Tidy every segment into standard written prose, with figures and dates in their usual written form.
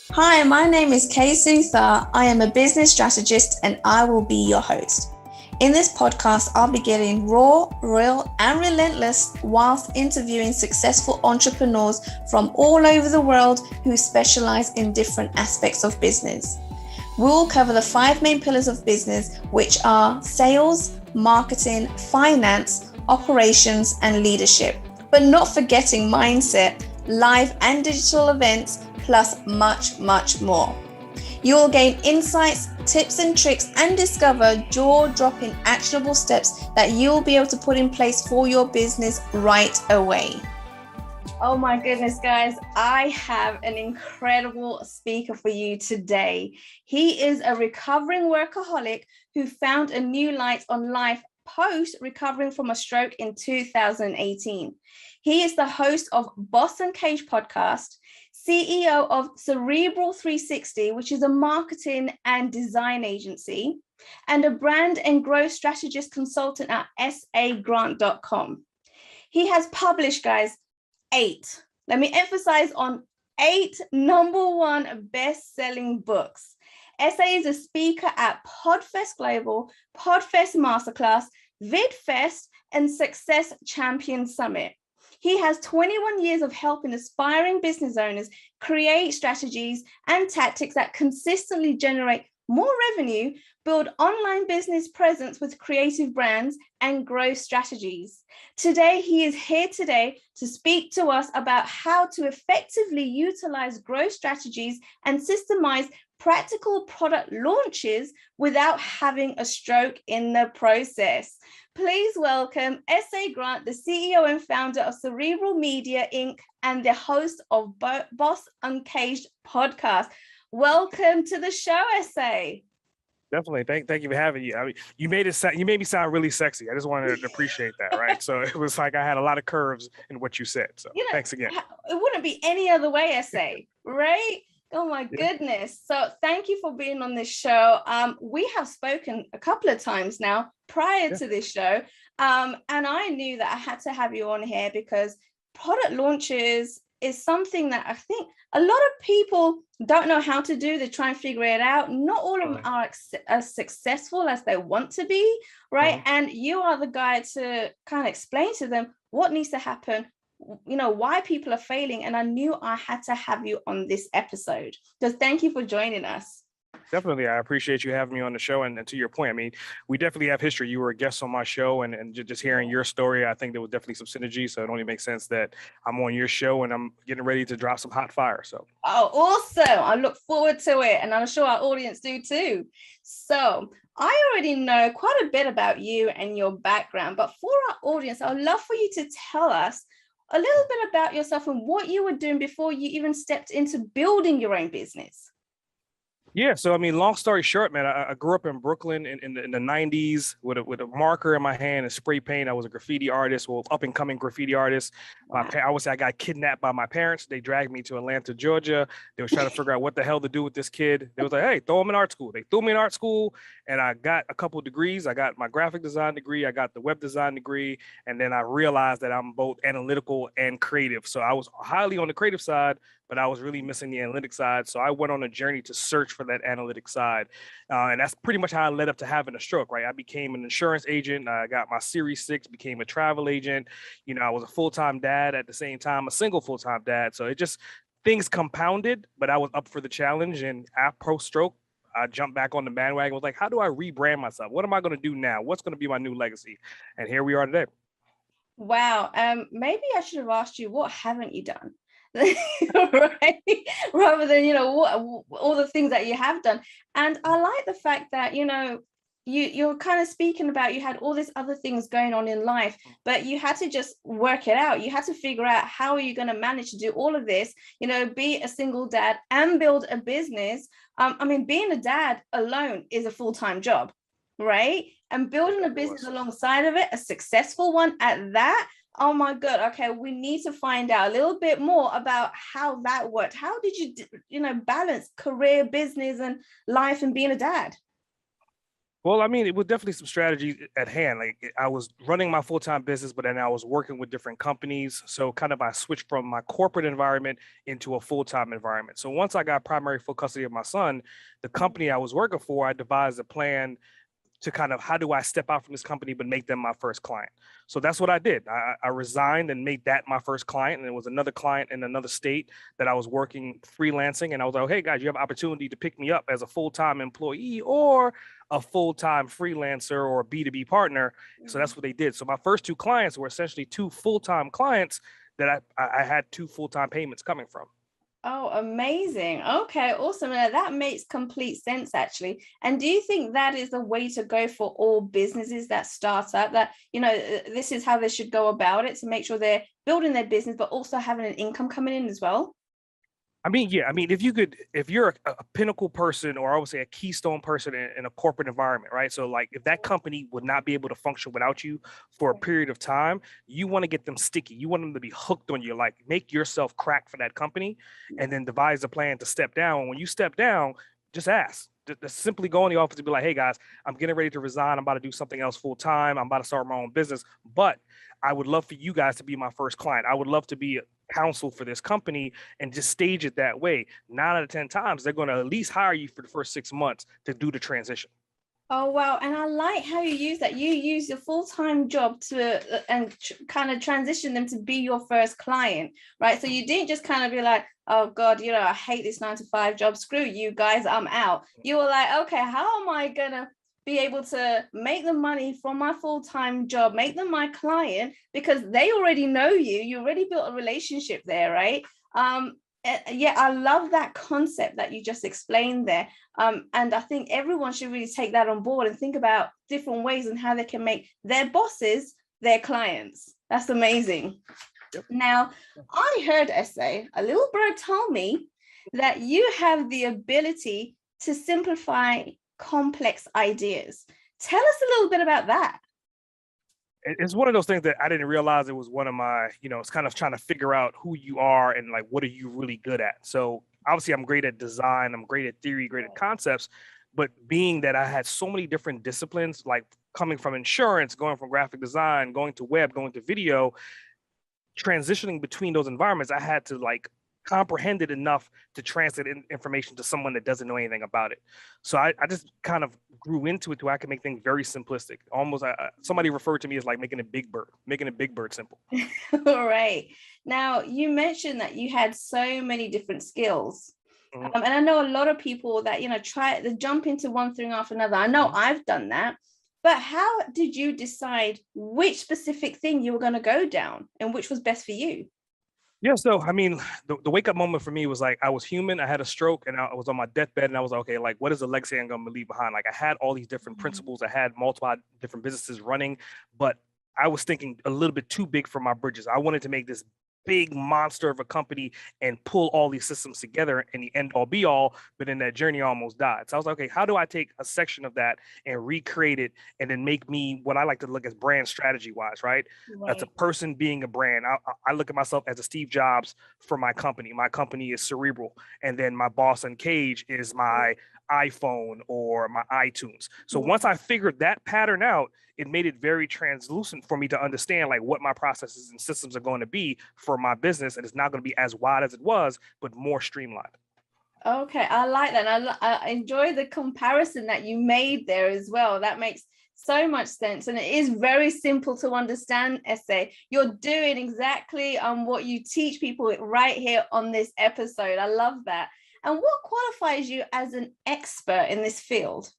Hi, my name is Kay Sutha. I am a business strategist and I will be your host. In this podcast, I'll be getting raw, real, and relentless whilst interviewing successful entrepreneurs from all over the world who specialize in different aspects of business. We will cover the 5 main pillars of business, which are sales, marketing, finance, operations, and leadership, but not forgetting mindset, live and digital events, plus much, much more. You will gain insights, tips and tricks, and discover jaw-dropping actionable steps that you will be able to put in place for your business right away. Oh my goodness, guys, I have an incredible speaker for you today. He is a recovering workaholic who found a new light on life post recovering from a stroke in 2018. He is the host of Boss Uncaged podcast, CEO of Cerebral 360, which is a marketing and design agency, and a brand and growth strategist consultant at sagrant.com. He has published, guys, 8. Let me emphasize on 8 number 1 best-selling books. SA is a speaker at Podfest Global, Podfest Masterclass, VidFest, and Success Champion Summit. He has 21 years of helping aspiring business owners create strategies and tactics that consistently generate more revenue, build online business presence with creative brands, and growth strategies. Today, he is here today to speak to us about how to effectively utilize growth strategies and systemize practical product launches without having a stroke in the process. Please welcome SA Grant, the CEO and founder of Cerebral Media Inc. and the host of Boss Uncaged podcast. Welcome to the show, SA. Definitely. Thank you for having you. I mean, you made me sound really sexy. I just wanted to appreciate that, right? So it was like I had a lot of curves in what you said. So thanks again. It wouldn't be any other way, SA, right? Oh my goodness. So thank you for being on this show. We have spoken a couple of times now prior to this show. And I knew that I had to have you on here because product launches is something that I think a lot of people don't know how to do. They try and figure it out. Not all of them are as successful as they want to be, right? And you are the guy to kind of explain to them what needs to happen, you know, why people are failing. And I knew I had to have you on this episode. So thank you for joining us. Definitely. I appreciate you having me on the show. And to your point, I mean, we definitely have history. You were a guest on my show and just hearing your story, I think there was definitely some synergy. So it only makes sense that I'm on your show and I'm getting ready to drop some hot fire. So. Oh, awesome. I look forward to it. And I'm sure our audience do too. So I already know quite a bit about you and your background, but for our audience, I would love for you to tell us a little bit about yourself and what you were doing before you even stepped into building your own business. Yeah, so I mean, long story short, man, I grew up in Brooklyn in the 90s with a marker in my hand and spray paint. I was a graffiti artist, well, up and coming graffiti artist. Wow. I would say I got kidnapped by my parents. They dragged me to Atlanta, Georgia. They was trying to figure out what the hell to do with this kid. They was like, hey, throw him in art school. They threw me in art school and I got a couple of degrees. I got my graphic design degree. I got the web design degree. And then I realized that I'm both analytical and creative. So I was highly on the creative side, but I was really missing the analytic side. So I went on a journey to search for that analytic side. And that's pretty much how I led up to having a stroke, right? I became an insurance agent. I got my Series 6, became a travel agent. You know, I was a full-time dad at the same time, a single full-time dad. So it just, things compounded, but I was up for the challenge. And after post-stroke, I jumped back on the bandwagon. I was like, how do I rebrand myself? What am I going to do now? What's going to be my new legacy? And here we are today. Wow. Maybe I should have asked you, what haven't you done? Right, rather than, you know, what all the things that you have done. And I like the fact that, you know, you're kind of speaking about you had all these other things going on in life, but you had to just work it out. You had to figure out how are you going to manage to do all of this, you know, be a single dad and build a business. I mean, being a dad alone is a full-time job, right? And building a business alongside of it, a successful one at that. Oh my God. Okay. We need to find out a little bit more about how that worked. How did you, you know, balance career, business and life and being a dad? Well, I mean, it was definitely some strategy at hand. Like I was running my full-time business, but then I was working with different companies. So kind of I switched from my corporate environment into a full-time environment. So once I got primary full custody of my son, the company I was working for, I devised a plan to kind of how do I step out from this company but make them my first client. So that's what I did. I resigned and made that my first client, and it was another client in another state that I was working freelancing. And I was like, hey guys, you have an opportunity to pick me up as a full-time employee or a full-time freelancer or a B2B partner. So that's what they did. So my first two clients were essentially two full-time clients that I had two full-time payments coming from. Oh, amazing. Okay, awesome. Now, that makes complete sense, actually. And do you think that is the way to go for all businesses that start up, that, this is how they should go about it to make sure they're building their business, but also having an income coming in as well? I mean, yeah. I mean, if you're a pinnacle person, or I would say a keystone person in a corporate environment, right? So, like, if that company would not be able to function without you for a period of time, you want to get them sticky. You want them to be hooked on you. Like, make yourself crack for that company, and then devise a plan to step down. When you step down, just ask. Just simply go in the office and be like, "Hey, guys, I'm getting ready to resign. I'm about to do something else full time. I'm about to start my own business, but I would love for you guys to be my first client. I would love to be counsel for this company," and just stage it that way. 9 out of 10 times, they're going to at least hire you for the first 6 months to do the transition. Oh, wow. And I like how you use that. You use your full-time job to kind of transition them to be your first client, right? So you didn't just kind of be like, oh God, I hate this 9 to 5 job. Screw you guys, I'm out. You were like, okay, how am I gonna be able to make the money from my full-time job, make them my client, because they already know you. You already built a relationship there, right? Yeah, I love that concept that you just explained there. And I think everyone should really take that on board and think about different ways and how they can make their bosses their clients. That's amazing. Yep. Now, I heard essay, a little bird told me that you have the ability to simplify complex ideas. Tell us a little bit about that. It's one of those things that I didn't realize it was one of my, it's kind of trying to figure out who you are and like, what are you really good at? So obviously I'm great at design, I'm great at theory, great at concepts, but being that I had so many different disciplines, like coming from insurance, going from graphic design, going to web, going to video, transitioning between those environments, I had to like comprehend it enough to translate information to someone that doesn't know anything about it. So I just kind of grew into it to where I can make things very simplistic. Almost somebody referred to me as like making a big bird simple. All right. Now, you mentioned that you had so many different skills. Mhm. And I know a lot of people that, try to jump into one thing after another. I know I've done that. But how did you decide which specific thing you were going to go down and which was best for you? Yeah, so I mean, the wake up moment for me was like I was human. I had a stroke, and I was on my deathbed, and I was like, okay, like what is the legacy I'm going to leave behind? Like I had all these different principles, I had multiple different businesses running, but I was thinking a little bit too big for my bridges. I wanted to make this big monster of a company and pull all these systems together and the end all be all. But in that journey, I almost died. So I was like, okay, how do I take a section of that and recreate it and then make me what I like to look as brand strategy wise, right? As a person being a brand, I look at myself as a Steve Jobs for my company. My company is Cerebral, and then my Boss Uncaged is my iPhone or my iTunes. So once I figured that pattern out, it made it very translucent for me to understand like what my processes and systems are going to be for my business, and it's not going to be as wide as it was, but more streamlined. Okay, I like that. I enjoy the comparison that you made there as well. That makes so much sense, and it is very simple to understand. Essay, you're doing exactly what you teach people right here on this episode. I love that. And what qualifies you as an expert in this field?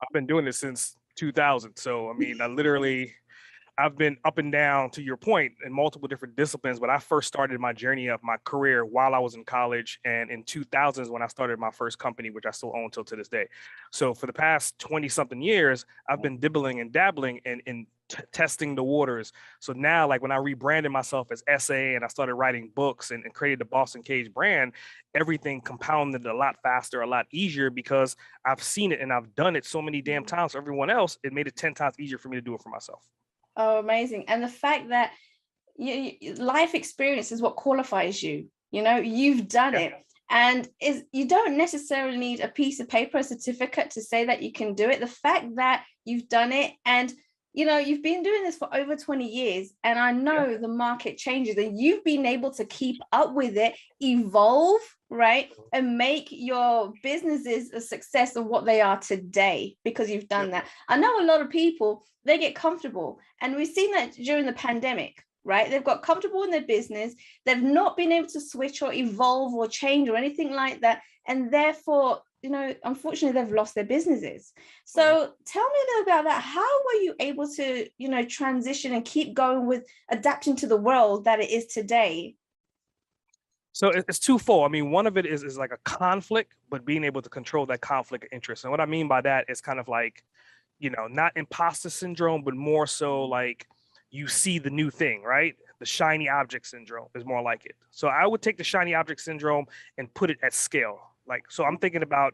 I've been doing this since 2000. So I mean, I've been up and down, to your point, in multiple different disciplines, but I first started my journey of my career while I was in college. And in 2000s, when I started my first company, which I still own till to this day. So for the past 20 something years, I've been dibbling and dabbling in testing the waters. So now, like when I rebranded myself as SA and I started writing books and created the Boss Uncaged brand, everything compounded a lot faster, a lot easier because I've seen it and I've done it so many damn times for everyone else. It made it 10 times easier for me to do it for myself. Oh, amazing. And the fact that life experience is what qualifies you. You've done it. And you don't necessarily need a piece of paper, a certificate to say that you can do it. The fact that you've done it, and you've been doing this for over 20 years, and I know the market changes, and you've been able to keep up with it, evolve, right? And make your businesses a success of what they are today because you've done that. I know a lot of people, they get comfortable, and we've seen that during the pandemic, right? They've got comfortable in their business. They've not been able to switch or evolve or change or anything like that. And therefore, unfortunately, they've lost their businesses. So tell me a little about that. How were you able to, transition and keep going with adapting to the world that it is today? So it's twofold. I mean, one of it is like a conflict, but being able to control that conflict of interest. And what I mean by that is kind of like, not imposter syndrome, but more so like you see the new thing, right? The shiny object syndrome is more like it. So I would take the shiny object syndrome and put it at scale. Like, so I'm thinking about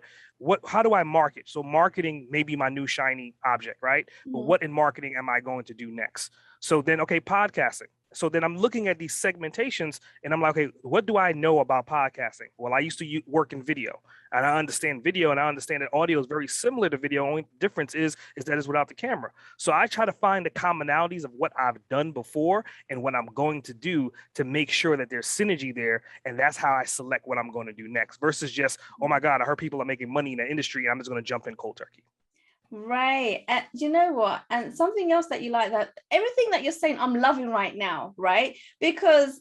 how do I market? So marketing may be my new shiny object, right? But what in marketing am I going to do next? So then, okay, podcasting. So then I'm looking at these segmentations and I'm like, okay, what do I know about podcasting? Well, I used to work in video, and I understand video, and I understand that audio is very similar to video. Only difference is that it's without the camera. So I try to find the commonalities of what I've done before and what I'm going to do to make sure that there's synergy there. And that's how I select what I'm going to do next versus just, oh my God, I heard people are making money in the industry and I'm just going to jump in cold turkey. Right. And you know what? And something else that you like, that everything that you're saying, I'm loving right now, right? Because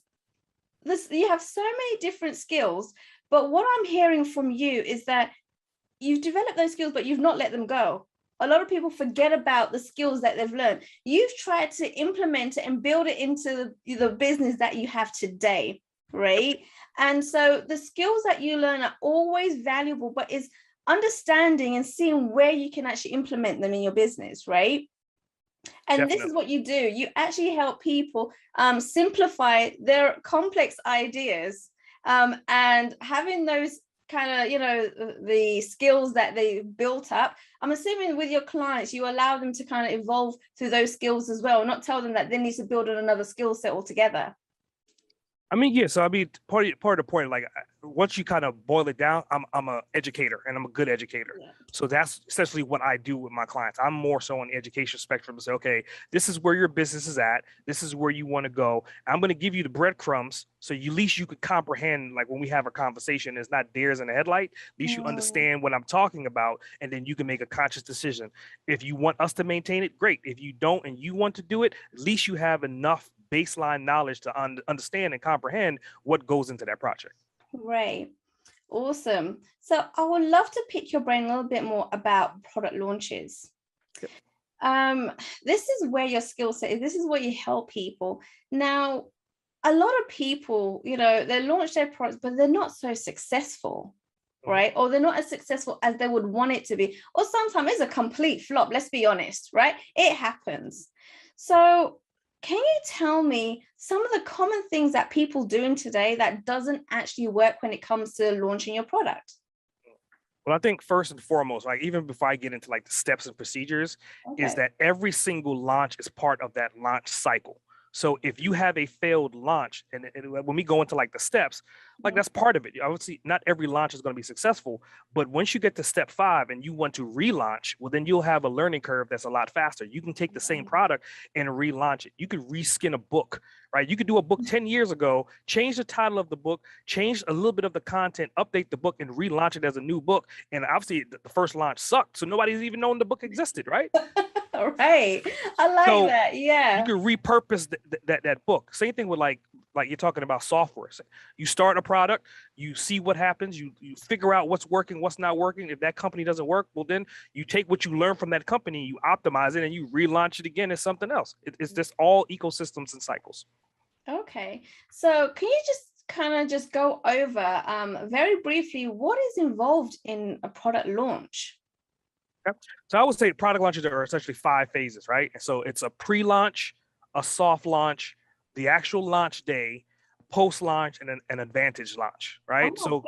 you have so many different skills, but what I'm hearing from you is that you've developed those skills, but you've not let them go. A lot of people forget about the skills that they've learned. You've tried to implement it and build it into the business that you have today, right? And so the skills that you learn are always valuable, but it's understanding and seeing where you can actually implement them in your business, right? And Definitely. This is what you do. You actually help people simplify their complex ideas, and having those kind of, the skills that they built up. I'm assuming with your clients, you allow them to kind of evolve through those skills as well, not tell them that they need to build on another skill set altogether. I mean, yeah. So I mean, part of the point, like once you kind of boil it down, I'm an educator, and I'm a good educator. Yeah. So that's essentially what I do with my clients. I'm more so on the education spectrum to say, okay, this is where your business is at. This is where you want to go. I'm going to give you the breadcrumbs, so at least you could comprehend. Like when we have a conversation, it's not deers in the headlight. At least you understand what I'm talking about, and then you can make a conscious decision. If you want us to maintain it, great. If you don't and you want to do it, at least you have enough baseline knowledge to understand and comprehend what goes into that project. Right. Awesome. So I would love to pick your brain a little bit more about product launches. Yep. This is where your skill set is. This is where you help people. Now, a lot of people, they launch their products, but they're not so successful, right? Or they're not as successful as they would want it to be. Or sometimes it's a complete flop. Let's be honest, right? It happens. So can you tell me some of the common things that people doing today that doesn't actually work when it comes to launching your product? Well, I think first and foremost, like even before I get into like the steps and procedures, is that every single launch is part of that launch cycle. So if you have a failed launch, and when we go into like the steps, like that's part of it. Obviously, not every launch is going to be successful, but once you get to step 5 and you want to relaunch, well, then you'll have a learning curve that's a lot faster. You can take the same product and relaunch it. You could reskin a book, right? You could do a book 10 years ago, change the title of the book, change a little bit of the content, update the book, and relaunch it as a new book. And obviously, the first launch sucked, so nobody's even known the book existed, right? Right. I like that. Yeah. You can repurpose that book. Same thing with like you're talking about software. You start a product, you see what happens, you figure out what's working, what's not working. If that company doesn't work, well, then you take what you learn from that company, you optimize it, and you relaunch it again as something else. It's just all ecosystems and cycles. Okay. So can you just kind of just go over very briefly what is involved in a product launch? So I would say product launches are essentially 5 phases, right? And so it's a pre-launch, a soft launch, the actual launch day, post-launch, and an advantage launch, right? Oh,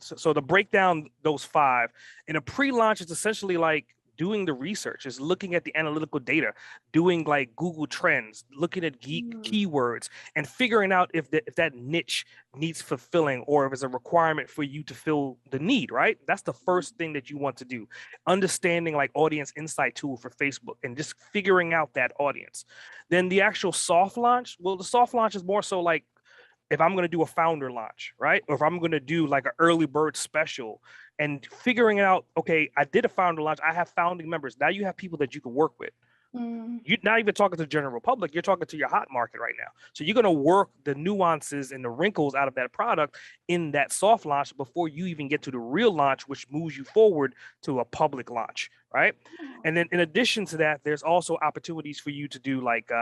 so to break down those 5, in a pre-launch, it's essentially like doing the research, it's looking at the analytical data, doing like Google Trends, looking at keywords, and figuring out if that niche needs fulfilling, or if it's a requirement for you to fill the need, right? That's the first thing that you want to do. Understanding like audience insight tool for Facebook and just figuring out that audience. Then the actual soft launch, well, the soft launch is more so like if I'm going to do a founder launch, right? Or if I'm going to do like an early bird special, and figuring out, okay, I did a founder launch, I have founding members. Now you have people that you can work with. You're not even talking to the general public, you're talking to your hot market right now. So you're going to work the nuances and the wrinkles out of that product in that soft launch before you even get to the real launch, which moves you forward to a public launch, right? And then in addition to that, there's also opportunities for you to do like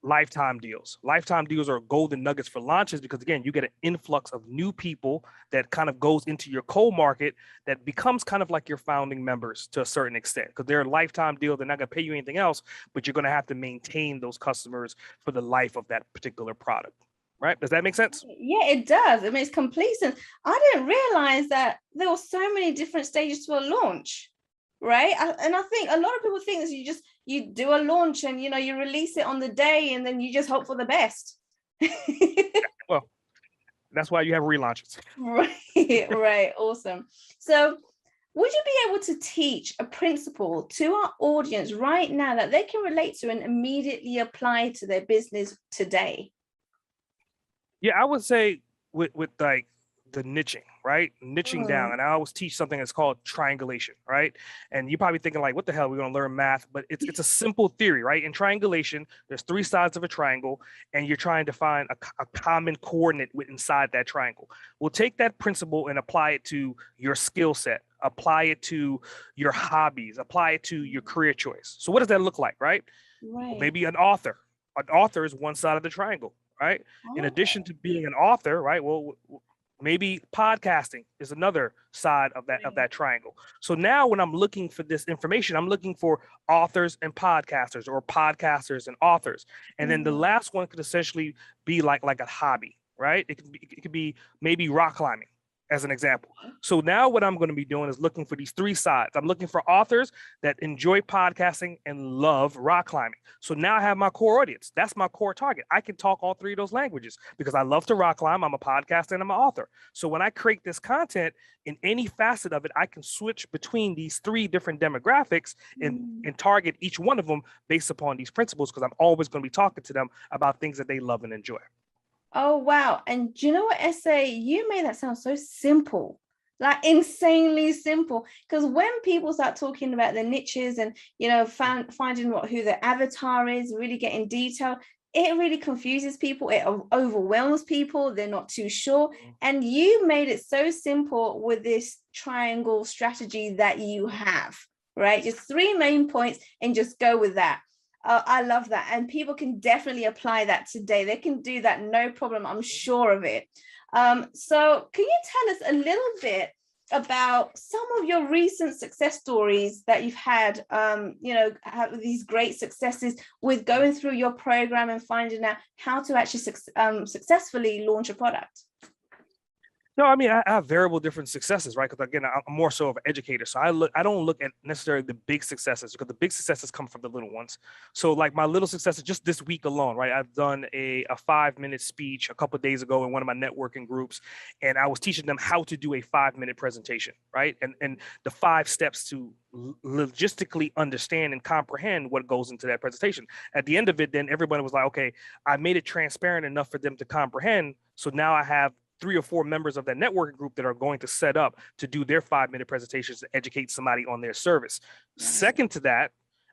lifetime deals. Lifetime deals are golden nuggets for launches because, again, you get an influx of new people that kind of goes into your cold market that becomes kind of like your founding members to a certain extent, because they're a lifetime deal. They're not going to pay you anything else, but you're going to have to maintain those customers for the life of that particular product. Right? Does that make sense? Yeah, it does. It makes complete sense. I didn't realize that there were so many different stages to a launch. Right. And I think a lot of people think that you do a launch and, you know, you release it on the day and then you just hope for the best. Well, that's why you have relaunches. Right. Right. Awesome. So would you be able to teach a principle to our audience right now that they can relate to and immediately apply to their business today? Yeah, I would say with like the niching, right? Niching down. And I always teach something that's called triangulation, right? And you're probably thinking like, what the hell, we're going to learn math, but it's a simple theory, right? In triangulation, there's three sides of a triangle and you're trying to find a common coordinate inside that triangle. We'll take that principle and apply it to your skill set, apply it to your hobbies, apply it to your career choice. So what does that look like, right? Well, maybe an author. An author is one side of the triangle, right? In addition to being an author, right? Well, maybe podcasting is another side of that triangle. So now when I'm looking for this information, I'm looking for authors and podcasters, or podcasters and authors. And then the last one could essentially be like a hobby, right? It could be maybe rock climbing, as an example. So now what I'm going to be doing is looking for these three sides. I'm looking for authors that enjoy podcasting and love rock climbing. So now I have my core audience. That's my core target. I can talk all three of those languages because I love to rock climb. I'm a podcaster and I'm an author. So when I create this content in any facet of it, I can switch between these three different demographics and target each one of them based upon these principles, because I'm always going to be talking to them about things that they love and enjoy. Oh, wow. And do you know what, SA? You made that sound so simple, like insanely simple. Because when people start talking about the niches and, you know, finding who the avatar is, really getting detail, it really confuses people. It overwhelms people. They're not too sure. And you made it so simple with this triangle strategy that you have, right? Just three main points and just go with that. I love that. And people can definitely apply that today. They can do that, no problem. I'm sure of it. So can you tell us a little bit about some of your recent success stories that you've had, you know, have these great successes with going through your program and finding out how to actually successfully launch a product? No, I mean, I have variable different successes, right? Because again, I'm more so of an educator. So I don't look at necessarily the big successes, because the big successes come from the little ones. So like my little successes, just this week alone, right? I've done a 5-minute speech a couple of days ago in one of my networking groups, and I was teaching them how to do a 5-minute presentation, right? And the 5 steps to logistically understand and comprehend what goes into that presentation. At the end of it, then everybody was like, okay, I made it transparent enough for them to comprehend. So now I have 3 or 4 members of that networking group that are going to set up to do their 5-minute presentations to educate somebody on their service. Second to that,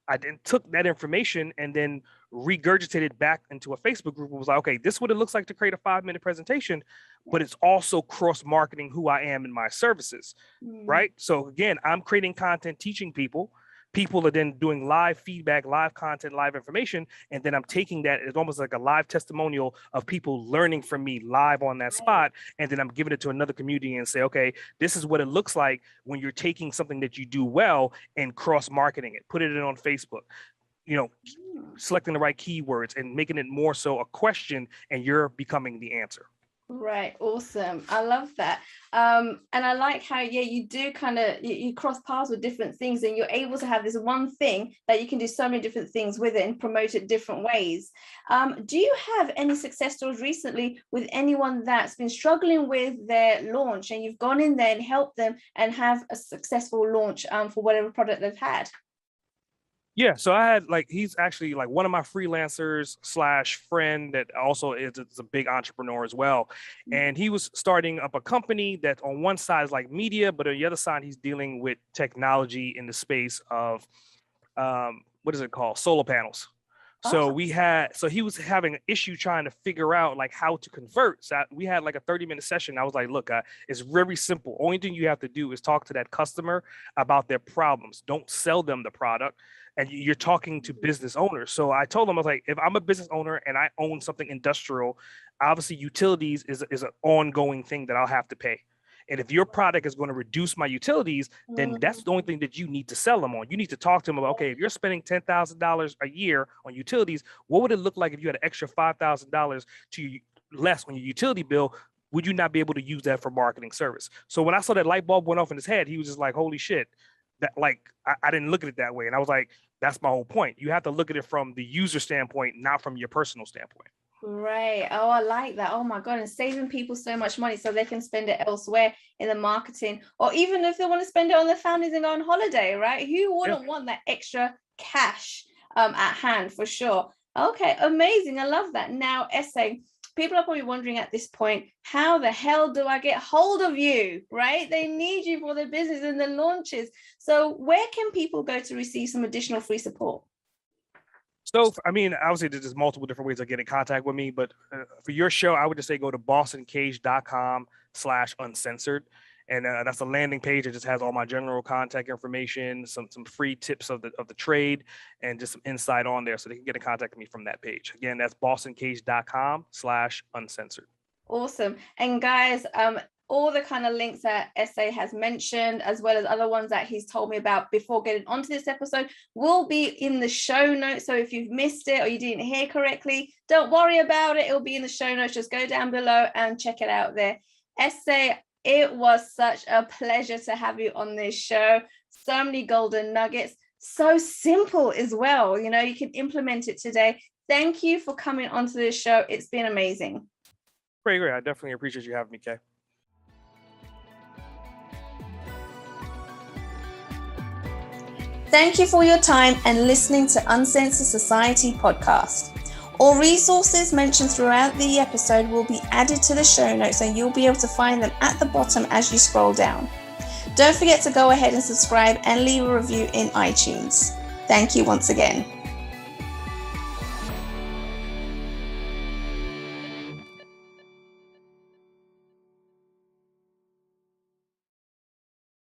I then took that information and then regurgitated back into a Facebook group and was like, okay, this is what it looks like to create a 5-minute presentation, but it's also cross-marketing who I am and my services, right? So again, I'm creating content, teaching people. People are then doing live feedback, live content, live information. And then I'm taking that as almost like a live testimonial of people learning from me live on that spot. And then I'm giving it to another community and say, okay, this is what it looks like when you're taking something that you do well and cross-marketing it, put it in on Facebook, you know, selecting the right keywords and making it more so a question and you're becoming the answer. Right. Awesome. I love that. And I like how, yeah, you do kind of, you cross paths with different things and you're able to have this one thing that you can do so many different things with it and promote it different ways. Do you have any success stories recently with anyone that's been struggling with their launch and you've gone in there and helped them and have a successful launch for whatever product they've had? Yeah, so I had like he's actually like one of my freelancers slash friend that also is a big entrepreneur as well, and he was starting up a company that on one side is like media, but on the other side he's dealing with technology in the space of what is it called, solar panels. So Awesome. we had, so he was having an issue trying to figure out like how to convert. So we had like a 30-minute session. I was like, look, it's very simple. Only thing you have to do is talk to that customer about their problems. Don't sell them the product. And you're talking to business owners. So I told him, I was like, if I'm a business owner and I own something industrial, obviously utilities is an ongoing thing that I'll have to pay. And if your product is going to reduce my utilities, then that's the only thing that you need to sell them on. You need to talk to them about, okay, if you're spending $10,000 a year on utilities, what would it look like if you had an extra $5,000 to less on your utility bill? Would you not be able to use that for marketing service? So when I saw that light bulb went off in his head, he was just like, holy shit, that like, I didn't look at it that way. And I was like, that's my whole point. You have to look at it from the user standpoint, not from your personal standpoint. Right. Oh, I like that. Oh my God. And saving people so much money so they can spend it elsewhere in the marketing, or even if they want to spend it on their families and go on holiday, right? Who Yeah. wouldn't want that extra cash at hand for sure? Okay, amazing. I love that. Now, Essay, people are probably wondering at this point, how the hell do I get hold of you, right? They need you for their business and their launches. So where can people go to receive some additional free support? So, I mean, obviously, there's multiple different ways of getting in contact with me, but for your show, I would just say go to bossuncaged.com/uncensored. And that's a landing page that just has all my general contact information, some free tips of the trade, and just some insight on there so they can get in contact with me from that page. Again, that's bossuncaged.com/uncensored. Awesome. And guys, all the kind of links that SA has mentioned, as well as other ones that he's told me about before getting onto this episode, will be in the show notes. So if you've missed it or you didn't hear correctly, don't worry about it. It'll be in the show notes. Just go down below and check it out there. SA, it was such a pleasure to have you on this show. So many golden nuggets. So simple as well. You know, you can implement it today. Thank you for coming onto this show. It's been amazing. Great, great. I definitely appreciate you having me, Kay. Thank you for your time and listening to Uncensored Society podcast. All resources mentioned throughout the episode will be added to the show notes and you'll be able to find them at the bottom as you scroll down. Don't forget to go ahead and subscribe and leave a review in iTunes. Thank you once again.